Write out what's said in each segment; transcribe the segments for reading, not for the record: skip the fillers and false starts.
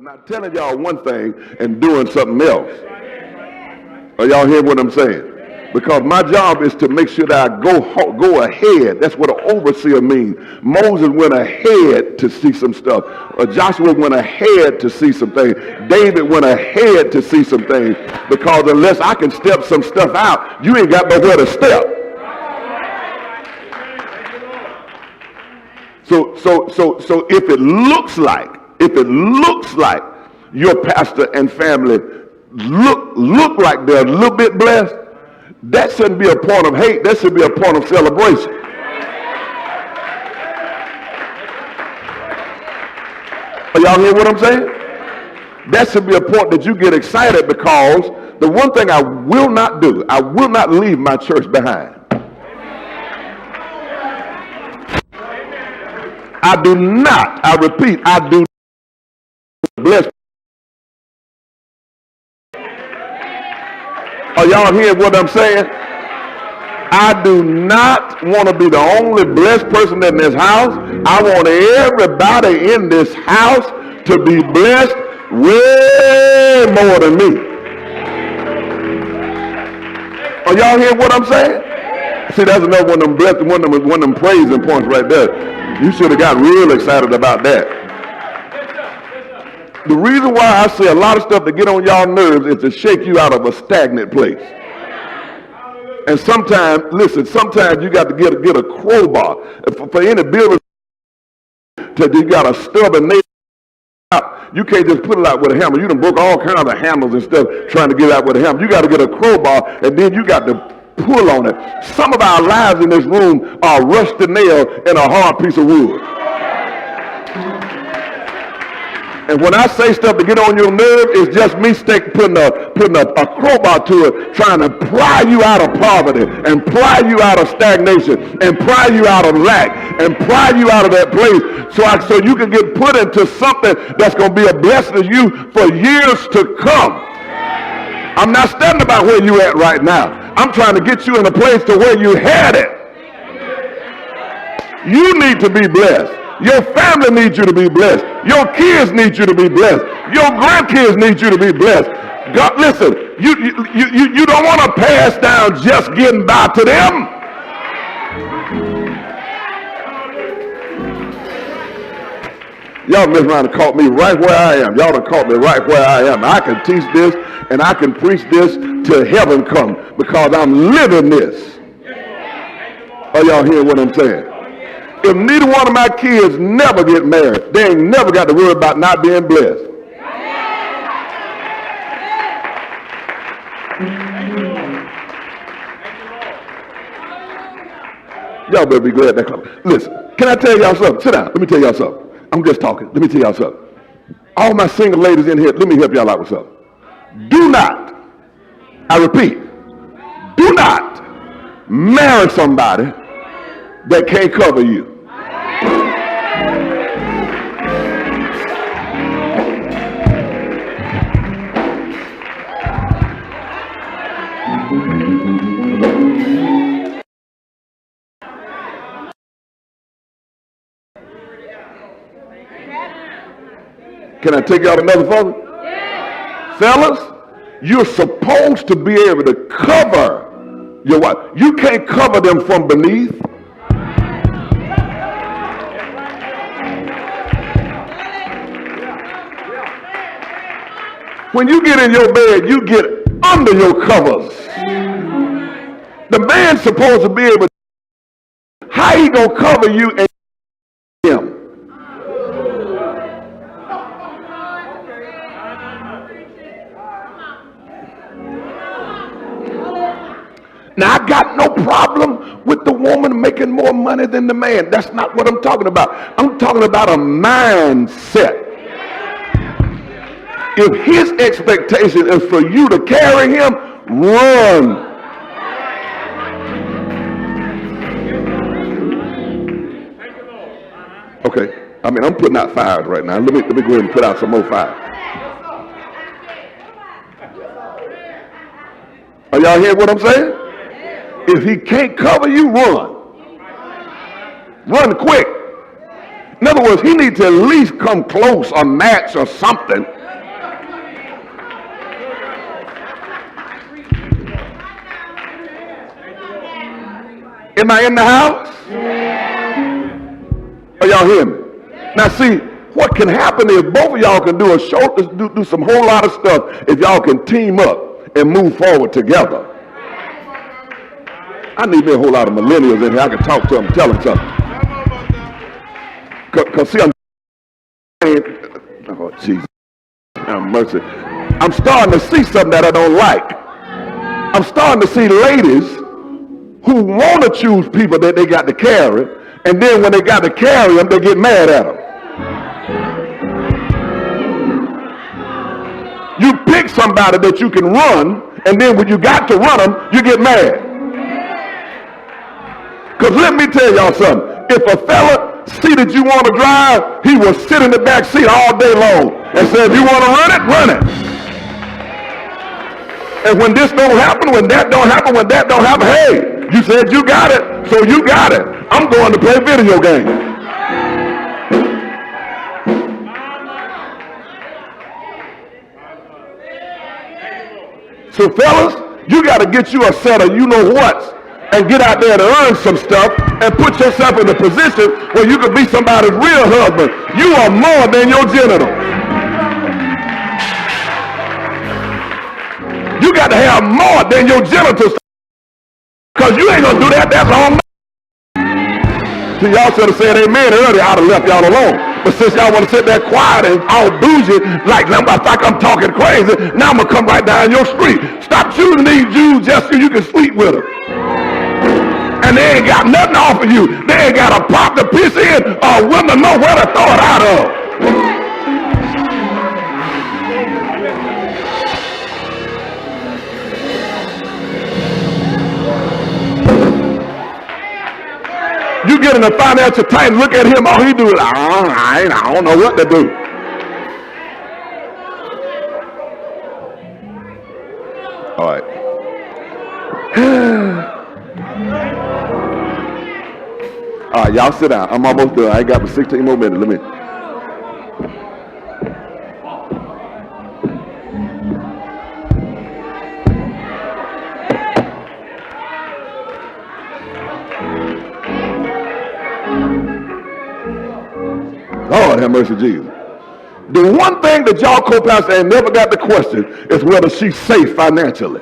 not telling y'all one thing and doing something else. Are y'all hearing what I'm saying? Because my job is to make sure that I go ahead. That's what an overseer means. Moses went ahead to see some stuff. Joshua went ahead to see some things. David went ahead to see some things. Because unless I can step some stuff out, you ain't got nowhere to step. So if it looks like your pastor and family look like they're a little bit blessed, that shouldn't be a point of hate. That should be a point of celebration. Are y'all hear what I'm saying? That should be a point that you get excited, because the one thing I will not do, I will not leave my church behind. I do not, I repeat, I do not bless. Are y'all hearing what I'm saying? I do not want to be the only blessed person in this house. I want everybody in this house to be blessed way more than me. Are y'all hearing what I'm saying? See, that's another one of them blessed, one of them praising points right there. You should have got real excited about that. The reason why I say a lot of stuff to get on y'all nerves is to shake you out of a stagnant place. And sometimes you got to get a crowbar. For any builder, you got a stubborn nail out. You can't just put it out with a hammer. You done broke all kinds of handles and stuff trying to get it out with a hammer. You got to get a crowbar, and then you got to pull on it. Some of our lives in this room are a rusted nail and a hard piece of wood. And when I say stuff to get on your nerve, it's just me putting a crowbar to it, trying to pry you out of poverty, and pry you out of stagnation, and pry you out of lack, and pry you out of that place, so you can get put into something that's going to be a blessing to you for years to come. I'm not studying about where you at right now. I'm trying to get you in a place to where you had it. You need to be blessed. Your family needs you to be blessed. Your kids need you to be blessed. Your grandkids need you to be blessed. God, listen, you don't want to pass down just getting by to them. Y'all mess around and caught me right where I am. Y'all done caught me right where I am. I can teach this and I can preach this till heaven come, because I'm living this. Are y'all hearing what I'm saying? If neither one of my kids never get married, they ain't never got to worry about not being blessed. Y'all better be glad that comes. Listen, can I tell y'all something? Sit down. Let me tell y'all something. I'm just talking. Let me tell y'all something. All my single ladies in here, let me help y'all out with something. Do not, I repeat, do not marry somebody that can't cover you. Can I take y'all another further? Yeah. Fellas, you're supposed to be able to cover your wife. You can't cover them from beneath. When you get in your bed, you get under your covers. The man's supposed to be able to, how he gonna cover you and him? Now, I got no problem with the woman making more money than the man. That's not what I'm talking about. I'm talking about a mindset. If his expectation is for you to carry him, run. Okay, I'm putting out fires right now. Let me go ahead and put out some more fires. Are y'all hearing what I'm saying? If he can't cover you, run. Run quick. In other words, he needs to at least come close or match or something Am I in the house? Are y'all hearing me? Now see, what can happen is both of y'all can do some whole lot of stuff if y'all can team up and move forward together. I need me a whole lot of millennials in here. I can talk to them, tell them something. Because see, oh Jesus, have mercy. I'm starting to see something that I don't like. I'm starting to see ladies who want to choose people that they got to carry, and then when they got to carry them, they get mad at them. You pick somebody that you can run, and then when you got to run them, you get mad. Because let me tell y'all something. If a fella see that you want to drive, he will sit in the back seat all day long and say, if you want to run it, run it. And when this don't happen, when that don't happen, when that don't happen, hey, you said you got it, so you got it. I'm going to play video games. So fellas, you got to get you a set of you-know-whats and get out there to earn some stuff and put yourself in a position where you can be somebody's real husband. You are more than your genital. You got to have more than your genitals, because you ain't going to do that. That's all. See, y'all should have said amen earlier. I'd have left y'all alone. But since y'all want to sit there quiet and all bougie, like I'm talking crazy, now I'm going to come right down your street. Stop choosing these Jews just so you can sleep with them. And they ain't got nothing to offer you. They ain't got a pot to piss in or a woman know where to throw it out of. You get in a financial tight, look at him, all he do is, I don't know what to do. All right. All right, y'all sit down. I'm almost done. I ain't got but 16 more minutes. Let me. Lord have mercy, Jesus. The one thing that y'all co-pastor ain't never got to question is whether she's safe financially.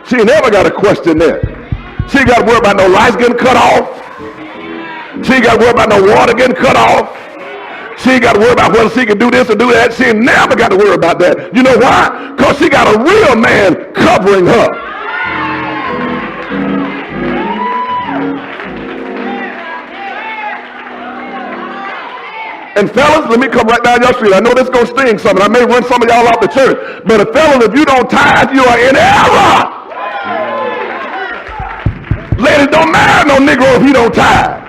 She never got a question there. She ain't got to worry about no lights getting cut off. She ain't got to worry about no water getting cut off. She ain't got to worry about whether she can do this or do that. She ain't never got to worry about that. You know why? Because she got a real man covering her. And fellas, let me come right down your street. I know this is going to sting something. I may run some of y'all off the church. But fellas, if you don't tithe, you are in error. Ladies, don't marry no Negro if he don't tithe.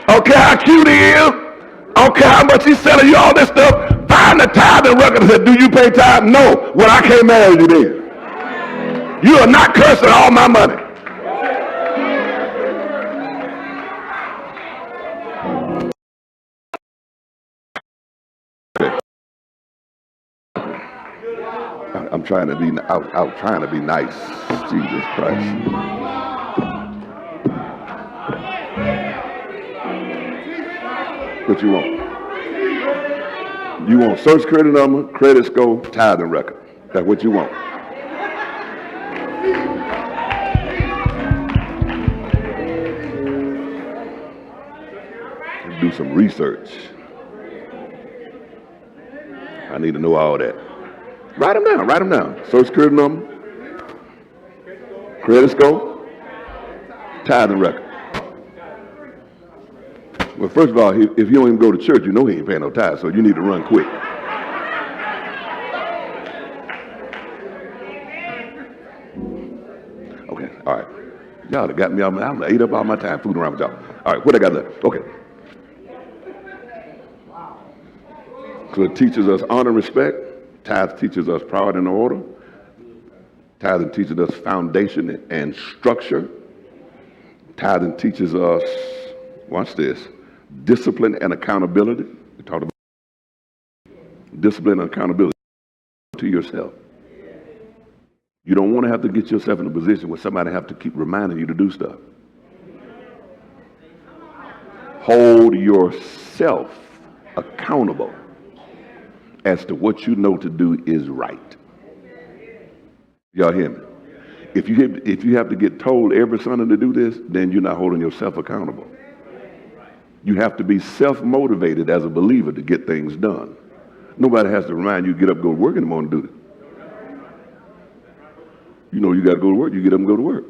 I don't care how cute he is. I don't care how much he's selling you all this stuff. Find the tithing record and say, do you pay tithe? No. Well, I can't marry you then. You are not cursing all my money. I'm trying to be. I'm trying to be nice. Jesus Christ. What you want? You want Social Security number, credit score, tithing record. That's what you want. Do some research. I need to know all that. Write them down. Write them down. Social Security number, credit score, tithing record. Well, first of all, if you don't even go to church, you know he ain't paying no tithe, so you need to run quick. Okay, all right. Y'all got me. I'm ate up all my time fooling around with y'all. All right, what I got left? Okay. So it teaches us honor and respect. Tithe teaches us pride and order. Tithing teaches us foundation and structure. Tithing teaches us, watch this, discipline and accountability. We talked about Discipline and accountability to yourself. You don't want to have to get yourself in a position where somebody have to keep reminding you to do stuff. Hold yourself accountable as to what you know to do is right. Y'all hear me? If you have to get told every Sunday to do this, then you're not holding yourself accountable. You have to be self-motivated as a believer to get things done. Nobody has to remind you to get up and go to work in the morning to do it. You know you got to go to work, you get up and go to work.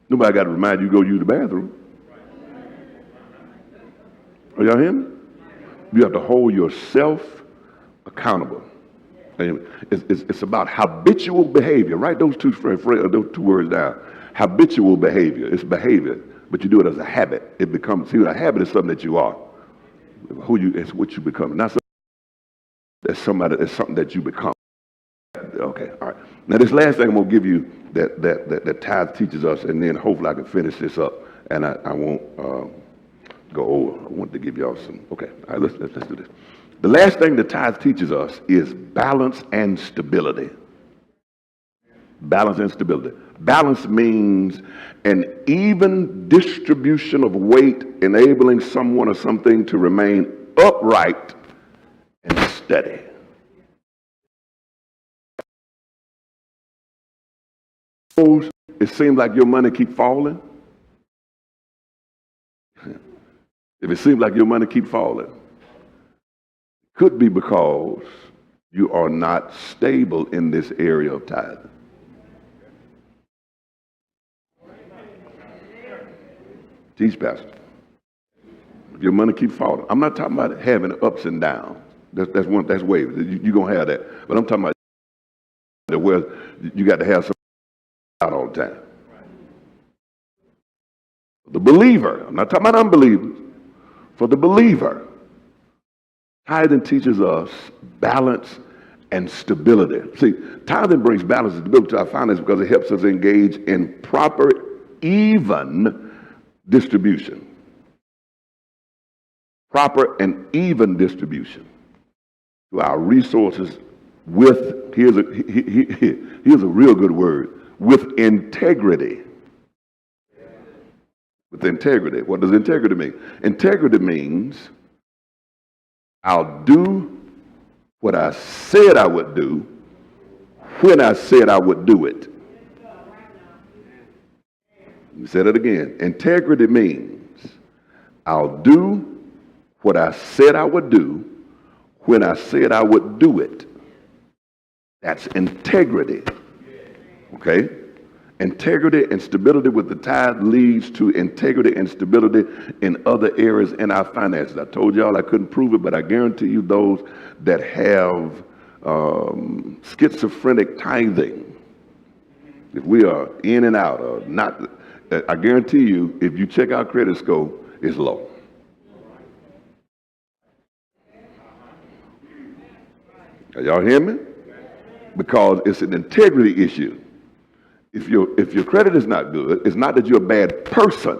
Nobody got to remind you to go use the bathroom. Are y'all hearing me? You have to hold yourself accountable. And it's about habitual behavior. Write those two words down. Habitual behavior. It's behavior, but you do it as a habit. It becomes, see, a habit is something that you are. It's what you become. Not something that's something that you become. Okay, all right. Now this last thing I'm gonna give you that tithe teaches us, and then hopefully I can finish this up, and I won't go over. I want to give y'all some. Okay, all right. Let's do this. The last thing the tithe teaches us is balance and stability. Balance and stability. Balance means an even distribution of weight, enabling someone or something to remain upright and steady. It seems like your money keep falling. If it seems like your money keep falling, could be because you are not stable in this area of tithing. Teach, Pastor. If your money keeps falling, I'm not talking about having ups and downs. That's waves. You're gonna have that. But I'm talking about where you got to have some out all the time. The believer, I'm not talking about unbelievers. For the believer, tithing teaches us balance and stability. See, tithing brings balance and stability to our finances because it helps us engage in proper, even distribution. Proper and even distribution to our resources with, here's a real good word, with integrity. With integrity. What does integrity mean? Integrity means I'll do what I said I would do when I said I would do it. Let me say that again. Integrity means I'll do what I said I would do when I said I would do it. That's integrity. Okay? Integrity and stability with the tithe leads to integrity and stability in other areas in our finances. I told y'all I couldn't prove it, but I guarantee you those that have schizophrenic tithing, if we are in and out or not, I guarantee you if you check our credit score, it's low. Are y'all hear me? Because it's an integrity issue. If your credit is not good, it's not that you're a bad person.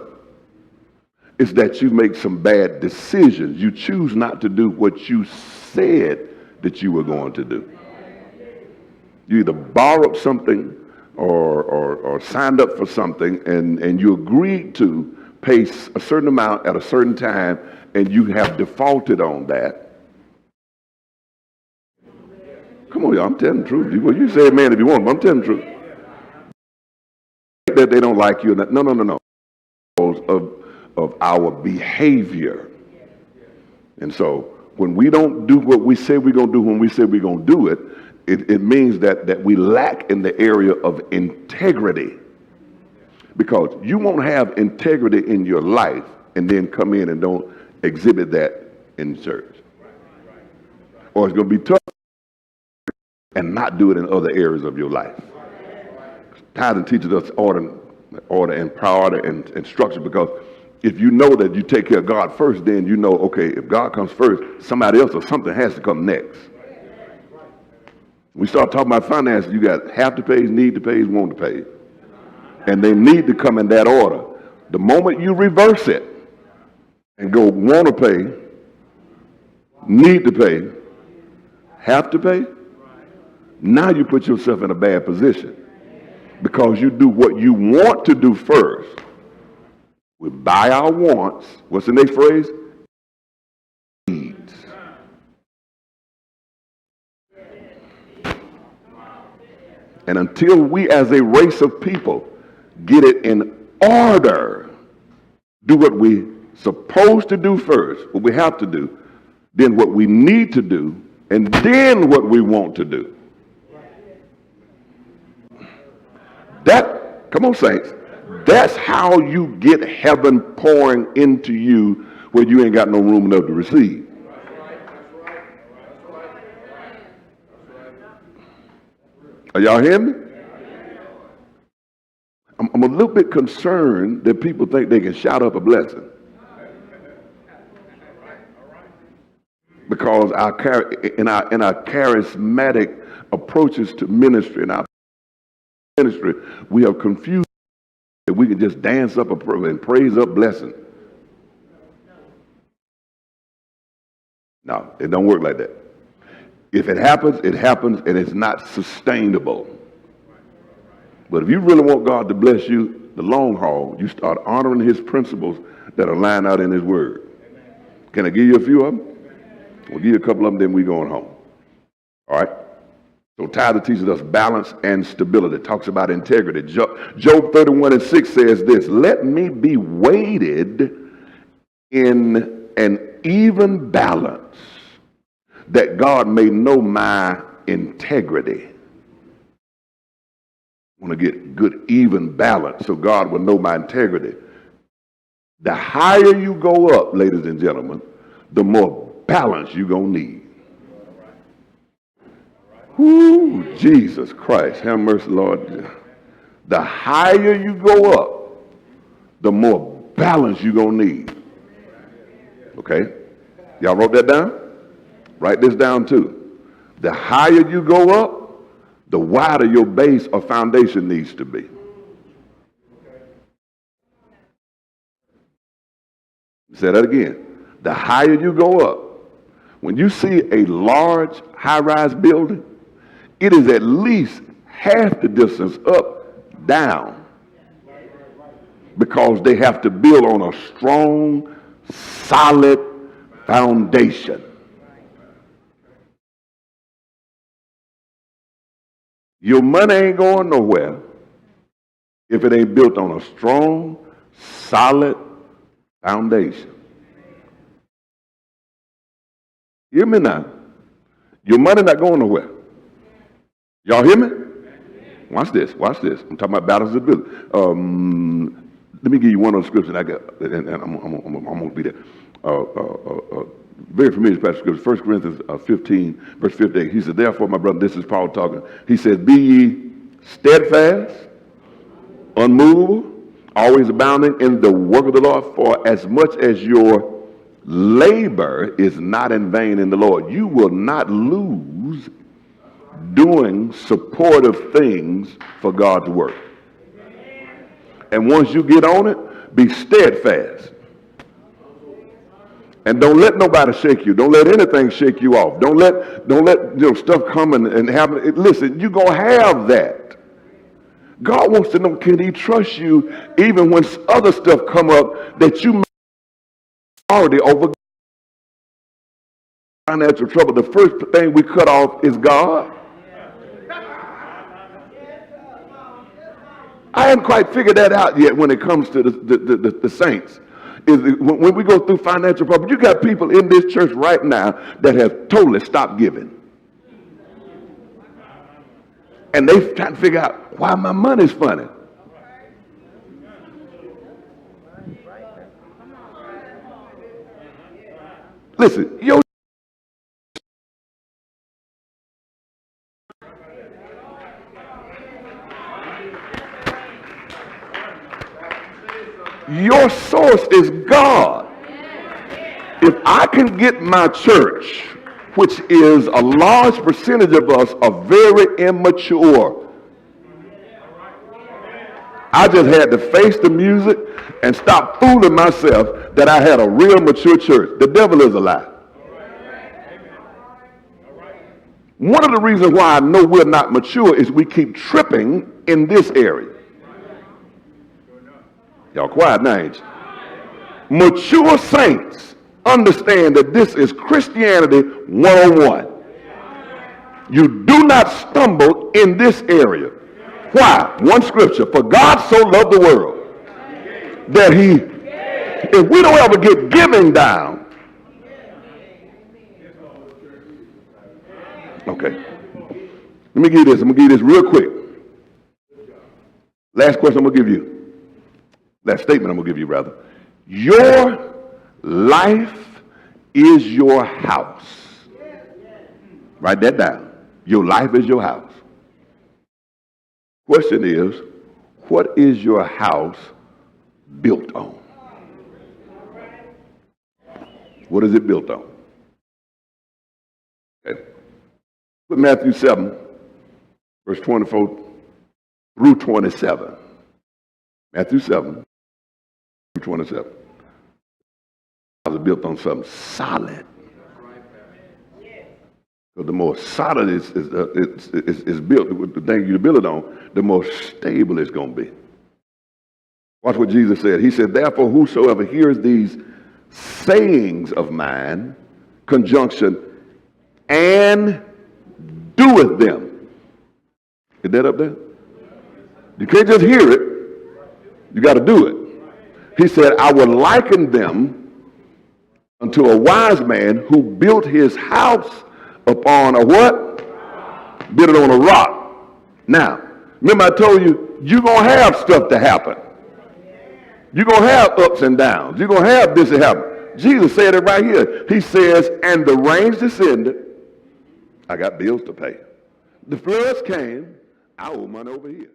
It's that you make some bad decisions. You choose not to do what you said that you were going to do. You either borrowed something or signed up for something and you agreed to pay a certain amount at a certain time and you have defaulted on that. Come on, y'all, I'm telling the truth. Well, you say amen if you want, but I'm telling the truth. That they don't like you. No. Of our behavior. And so when we don't do what we say we're going to do when we say we're going to do it, it means that we lack in the area of integrity. Because you won't have integrity in your life and then come in and don't exhibit that in church. Or it's going to be tough and not do it in other areas of your life. Tithing teaches us order and priority and structure, because if you know that you take care of God first, then you know, okay, if God comes first, somebody else or something has to come next. We start talking about finances, you got have to pay, need to pay, want to pay. And they need to come in that order. The moment you reverse it and go want to pay, need to pay, have to pay, now you put yourself in a bad position because you do what you want to do first. We buy our wants. What's the next phrase? Needs. And until we as a race of people get it in order, do what we supposed to do first, what we have to do, then what we need to do, and then what we want to do. That, come on saints, that's how you get heaven pouring into you where you ain't got no room enough to receive. Are y'all hearing me? I'm a little bit concerned that people think they can shout up a blessing. Because in our charismatic approaches to ministry, in our ministry, we have confused that we can just dance up and praise up blessing. No, it don't work like that. If it happens, and it's not sustainable. But if you really want God to bless you the long haul, you start honoring his principles that are lined out in his word. Can I give you a few of them? We'll give you a couple of them, then we're going home. All right? So tithe teaches us balance and stability. It talks about integrity. Job 31:6 says this: let me be weighted in an even balance, that God may know my integrity. I want to get good even balance so God will know my integrity. The higher you go up, ladies and gentlemen, the more balance you're going to need. Whoo, Jesus Christ, have mercy, Lord. The higher you go up, the more balance you're going to need. Okay? Y'all wrote that down? Write this down too. The higher you go up, the wider your base or foundation needs to be. Say that again. The higher you go up, when you see a large high-rise building, it is at least half the distance up, down, because they have to build on a strong, solid foundation. Your money ain't going nowhere if it ain't built on a strong, solid foundation. Hear me now. Your money not going nowhere. Y'all hear me? Watch this. Watch this. I'm talking about balance of ability. Let me give you one of the scriptures I got, and I'm going to be there. Very familiar passage of scripture, 1 Corinthians 15, verse 58. He said, therefore, my brother, this is Paul talking. He said, be ye steadfast, unmovable, always abounding in the work of the Lord, for as much as your labor is not in vain in the Lord. You will not lose doing supportive things for God's work. And once you get on it, be steadfast. And don't let nobody shake you. Don't let anything shake you off. Don't let stuff come and happen. Listen, you're going to have that. God wants to know, can he trust you even when other stuff come up that you already over financial trouble? The first thing we cut off is God. I haven't quite figured that out yet when it comes to the saints. When we go through financial problems, you got people in this church right now that have totally stopped giving. And they trying to figure out why my money's funny. Listen, your source is God. If I can get my church, which is a large percentage of us, are very immature. I just had to face the music and stop fooling myself that I had a real mature church. The devil is a lie. One of the reasons why I know we're not mature is we keep tripping in this area. Y'all quiet now, ain't you? Mature saints understand that this is Christianity 101. You do not stumble in this area. Why? One scripture. For God so loved the world that if we don't ever get giving down, okay. Let me give you this. I'm going to give you this real quick. Last question I'm going to give you. Last statement I'm going to give you, rather. Your life is your house. Write that down. Your life is your house. Question is, what is your house built on? What is it built on? Okay. Put Matthew 7, verse 24 through 27. Matthew 7 through 27. House is built on something solid. So the more solid is built, the thing you build it on, the more stable it's going to be. Watch what Jesus said. He said, therefore, whosoever hears these sayings of mine, conjunction, and doeth them. Is that up there? You can't just hear it. You got to do it. He said, I will liken them unto a wise man who built his house upon a what? Built it on a rock. Now, remember I told you, you're going to have stuff to happen. You're going to have ups and downs. You're going to have this to happen. Jesus said it right here. He says, and the rains descended. I got bills to pay. The floods came. I owe money over here.